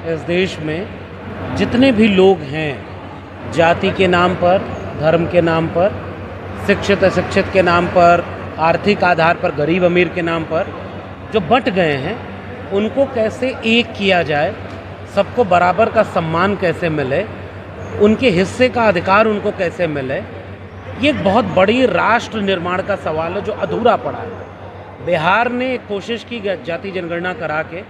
इस देश में जितने भी लोग हैं, जाति के नाम पर, धर्म के नाम पर, शिक्षित अशिक्षित के नाम पर, आर्थिक आधार पर, गरीब अमीर के नाम पर जो बंट गए हैं, उनको कैसे एक किया जाए, सबको बराबर का सम्मान कैसे मिले, उनके हिस्से का अधिकार उनको कैसे मिले, ये एक बहुत बड़ी राष्ट्र निर्माण का सवाल है जो अधूरा पड़ा है। बिहार ने एक कोशिश की जाति जनगणना करा के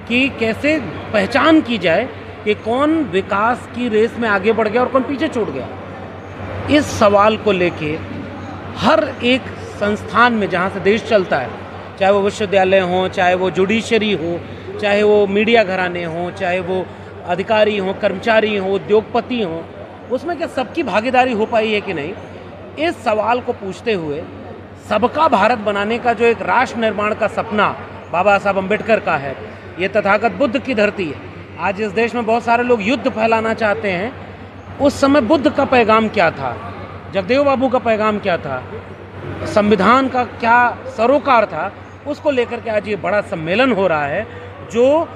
कि कैसे पहचान की जाए कि कौन विकास की रेस में आगे बढ़ गया और कौन पीछे छूट गया। इस सवाल को लेके हर एक संस्थान में जहाँ से देश चलता है, चाहे वो विश्वविद्यालय हो, चाहे वो जुडिशरी हो, चाहे वो मीडिया घराने हों, चाहे वो अधिकारी हों, कर्मचारी हों, उद्योगपति हों, उसमें क्या सबकी भागीदारी हो पाई है कि नहीं, इस सवाल को पूछते हुए सबका भारत बनाने का जो एक राष्ट्र निर्माण का सपना बाबा साहब अम्बेडकर का है, ये तथागत बुद्ध की धरती है। आज इस देश में बहुत सारे लोग युद्ध फैलाना चाहते हैं। उस समय बुद्ध का पैगाम क्या था, जगदेव बाबू का पैगाम क्या था, संविधान का क्या सरोकार था, उसको लेकर के आज ये बड़ा सम्मेलन हो रहा है जो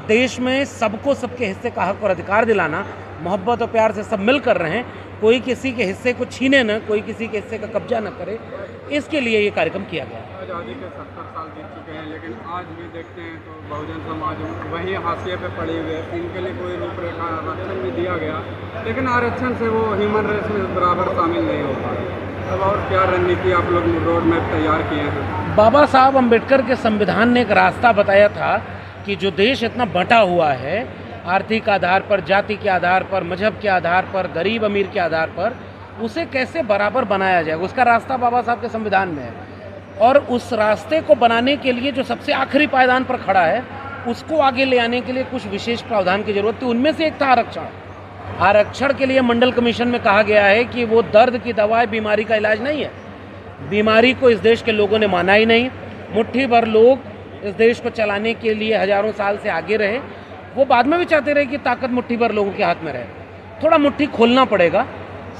देश में सबको सबके हिस्से का हक और अधिकार दिलाना, मोहब्बत और प्यार से सब मिल कर रहे हैं, कोई किसी के हिस्से को छीने न, कोई किसी के हिस्से का कब्जा न करे, इसके लिए ये कार्यक्रम किया गया। आज़ादी के 70 साल बीत चुके हैं, लेकिन आज भी देखते हैं तो बहुजन समाज वही हाशिए पे पड़ी हुई है। इनके लिए कोई रूपरेखा आरक्षण भी दिया गया, लेकिन आरक्षण से वो ह्यूमन रेस में बराबर शामिल नहीं हो पाए। अब और क्या रणनीति आप लोग रोड मैप तैयार किए हैं? बाबा साहब अम्बेडकर के संविधान ने एक रास्ता बताया था कि जो देश इतना बंटा हुआ है, आर्थिक आधार पर, जाति के आधार पर, मजहब के आधार पर, गरीब अमीर के आधार पर, उसे कैसे बराबर बनाया जाए, उसका रास्ता बाबा साहब के संविधान में है। और उस रास्ते को बनाने के लिए जो सबसे आखिरी पायदान पर खड़ा है, उसको आगे ले आने के लिए कुछ विशेष प्रावधान की जरूरत थी। उनमें से एक था आरक्षण। आरक्षण के लिए मंडल कमीशन में कहा गया है कि वो दर्द की दवा है, बीमारी का इलाज नहीं है। बीमारी को इस देश के लोगों ने माना ही नहीं। मुट्ठी भर लोग इस देश को चलाने के लिए हजारों साल से आगे रहे, वो बाद में भी चाहते रहे कि ताकत मुट्ठी भर लोगों के हाथ में रहे। थोड़ा मुट्ठी खोलना पड़ेगा,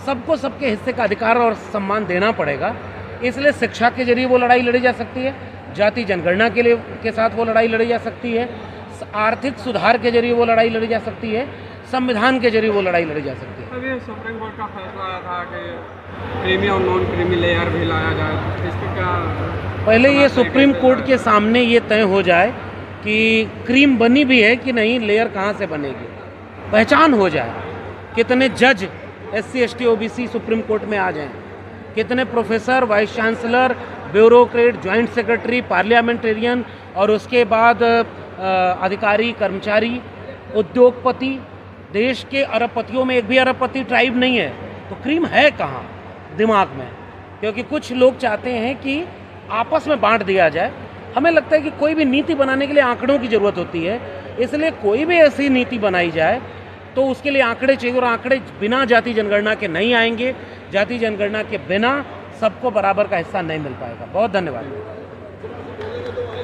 सबको सबके हिस्से का अधिकार और सम्मान देना पड़ेगा। इसलिए शिक्षा के जरिए वो लड़ाई लड़ी जा सकती है, जाति जनगणना के साथ वो लड़ाई लड़ी जा सकती है, आर्थिक सुधार के जरिए वो लड़ाई लड़ी जा सकती है, संविधान के जरिए वो लड़ाई लड़ी जा सकती है। अभी सुप्रीम कोर्ट का फैसला आया था कि क्रीमी और नॉन क्रीमी लेयर भी लाया जाए, इसको क्या पहले ये सुप्रीम कोर्ट के सामने ये तय हो जाए कि क्रीम बनी भी है कि नहीं, लेयर कहाँ से बनेगी, पहचान हो जाए। कितने जज SC ST OBC supreme court में आ जाएं, कितने professor, vice chancellor, bureaucrat, joint secretary, parliamentarian और उसके बाद अधिकारी, कर्मचारी, उद्योगपति। देश के अरबपतियों में एक भी अरबपति ट्राइब नहीं है, तो क्रीम है कहाँ दिमाग में? क्योंकि कुछ लोग चाहते हैं कि आपस में बांट दिया जाए। हमें लगता है कि कोई भी नीति बनाने के लिए आंकड़ों की ज़रूरत होती है, इसलिए कोई भी ऐसी नीति बनाई जाए तो उसके लिए आंकड़े चाहिए, और आंकड़े बिना जाति जनगणना के नहीं आएंगे। जाति जनगणना के बिना सबको बराबर का हिस्सा नहीं मिल पाएगा। बहुत धन्यवाद।